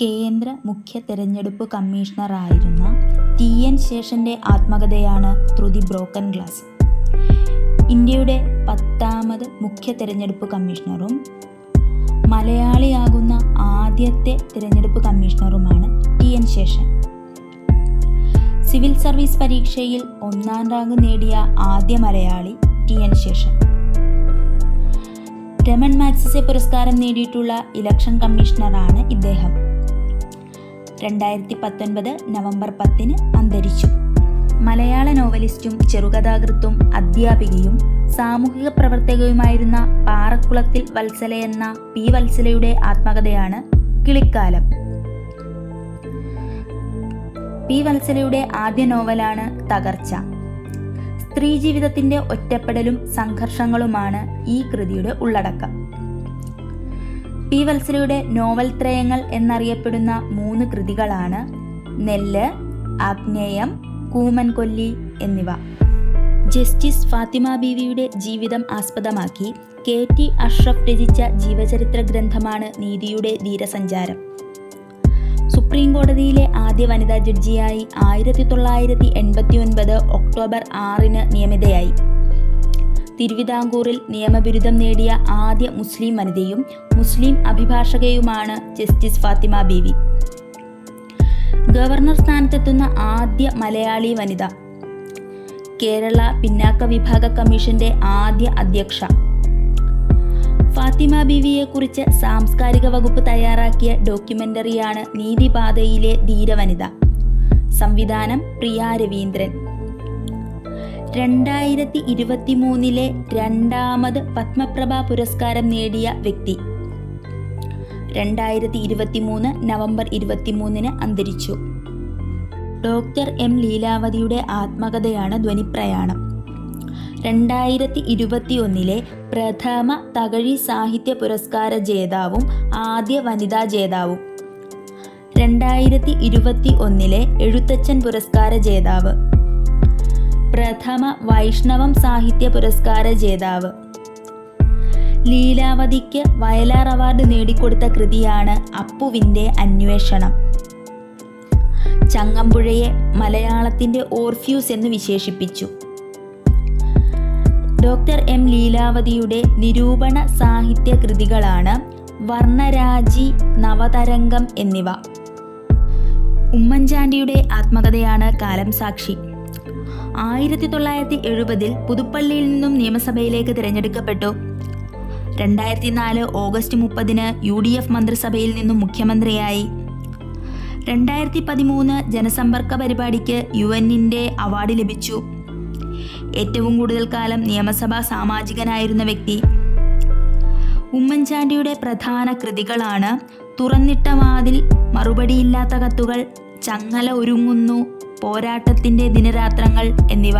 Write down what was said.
കേന്ദ്ര മുഖ്യ തെരഞ്ഞെടുപ്പ് കമ്മീഷണറായിരുന്ന ടി.എൻ. ശേഷന്റെ ആത്മകഥയാണ് ത്രൂ ദി ബ്രോക്കൺ ഗ്ലാസ്. ഇന്ത്യയുടെ 10ാമത് മുഖ്യ തെരഞ്ഞെടുപ്പ് കമ്മീഷണറും മലയാളിയാകുന്ന ആദ്യത്തെ തെരഞ്ഞെടുപ്പ് കമ്മീഷണറുമാണ് ടി.എൻ. ശേഷൻ. സിവിൽ സർവീസ് പരീക്ഷയിൽ 1ാം റാങ്ക് നേടിയ ആദ്യ മലയാളി ടി.എൻ. ശേഷൻ. രമൺ മാഗ്സസെ പുരസ്കാരം നേടിയിട്ടുള്ള ഇലക്ഷൻ കമ്മീഷണറാണ് ഇദ്ദേഹം. 2019 നവംബർ 10 അന്തരിച്ചു. മലയാള നോവലിസ്റ്റും ചെറുകഥാകൃത്തും അധ്യാപികയും സാമൂഹിക പ്രവർത്തകയുമായിരുന്ന പാറക്കുളത്തിൽ വത്സല എന്ന പി. വത്സലയുടെ ആത്മകഥയാണ് കിളിക്കാലം. പി. വത്സലയുടെ ആദ്യ നോവലാണ് തകർച്ച. സ്ത്രീ ജീവിതത്തിന്റെ ഒറ്റപ്പെടലും സംഘർഷങ്ങളുമാണ് ഈ കൃതിയുടെ ഉള്ളടക്കം. പി. വത്സലയുടെ നോവൽ ത്രയങ്ങൾ എന്നറിയപ്പെടുന്ന 3 കൃതികളാണ് നെല്ല്, ആഗ്നേയം, കൂമൻകൊല്ലി എന്നിവ. ജസ്റ്റിസ് ഫാത്തിമ ബീവിയുടെ ജീവിതം ആസ്പദമാക്കി കെ.ടി. അഷ്റഫ് രചിച്ച ജീവചരിത്ര ഗ്രന്ഥമാണ് നീതിയുടെ ധീരസഞ്ചാരം. സുപ്രീം കോടതിയിലെ ആദ്യ വനിതാ ജഡ്ജിയായി 1989 ഒക്ടോബർ 6 നിയമിതയായി. തിരുവിതാംകൂറിൽ നിയമബിരുദം നേടിയ ആദ്യ മുസ്ലിം വനിതയും മുസ്ലിം അഭിഭാഷകയുമാണ് ജസ്റ്റിസ് ഫാത്തിമ ബീവി. ഗവർണർ സ്ഥാനത്തെത്തുന്ന ആദ്യ മലയാളി വനിത. കേരള പിന്നാക്ക വിഭാഗ കമ്മീഷന്റെ ആദ്യ അധ്യക്ഷ. ഫാത്തിമ ബീവിയെക്കുറിച്ച് സാംസ്കാരിക വകുപ്പ് തയ്യാറാക്കിയ ഡോക്യുമെന്ററിയാണ് നീതിപാതയിലെ ധീരവനിത. സംവിധാനം പ്രിയ രവീന്ദ്രൻ. 2023 2ാമത് പത്മപ്രഭ പുരസ്കാരം നേടിയ വ്യക്തി. 2023 നവംബർ 23 അന്തരിച്ചു. Doctor M. ലീലാവതിയുടെ ആത്മകഥയാണ് ധ്വനിപ്രയാണം. 2021 പ്രഥമ തകഴി സാഹിത്യ പുരസ്കാര ജേതാവും ആദ്യ വനിതാ ജേതാവും. 2021 എഴുത്തച്ഛൻ പുരസ്കാര ജേതാവ്. പ്രഥമ വൈഷ്ണവം സാഹിത്യ പുരസ്കാര ജേതാവ്. ലീലാവതിക്ക് വയലാർ അവാർഡ് നേടിക്കൊടുത്ത കൃതിയാണ് അപ്പുവിൻ്റെ അന്വേഷണം. ചങ്ങമ്പുഴയെ മലയാളത്തിൻ്റെ ഓർഫ്യൂസ് എന്ന് വിശേഷിപ്പിച്ചു. Doctor M. ലീലാവതിയുടെ നിരൂപണ സാഹിത്യ കൃതികളാണ് വർണ്ണരാജി, നവതരംഗം എന്നിവ. ഉമ്മൻചാണ്ടിയുടെ ആത്മകഥയാണ് കാലം സാക്ഷി. 1970 പുതുപ്പള്ളിയിൽ നിന്നും നിയമസഭയിലേക്ക് തിരഞ്ഞെടുക്കപ്പെട്ടു. 2004 ഓഗസ്റ്റ് 30 UDF മന്ത്രിസഭയിൽ നിന്നും മുഖ്യമന്ത്രിയായി. 2013 ജനസമ്പർക്ക പരിപാടിക്ക് UN-ന്റെ അവാർഡ് ലഭിച്ചു. ഏറ്റവും കൂടുതൽ കാലം നിയമസഭാ സാമാജികനായിരുന്ന വ്യക്തി. ഉമ്മൻചാണ്ടിയുടെ പ്രധാന കൃതികളാണ് തുറന്നിട്ട വാതിൽ, മറുപടിയില്ലാത്ത കത്തുകൾ, ചങ്ങല ഒരുങ്ങുന്നു, പോരാട്ടത്തിൻ്റെ ദിനരാത്രങ്ങൾ എന്നിവ.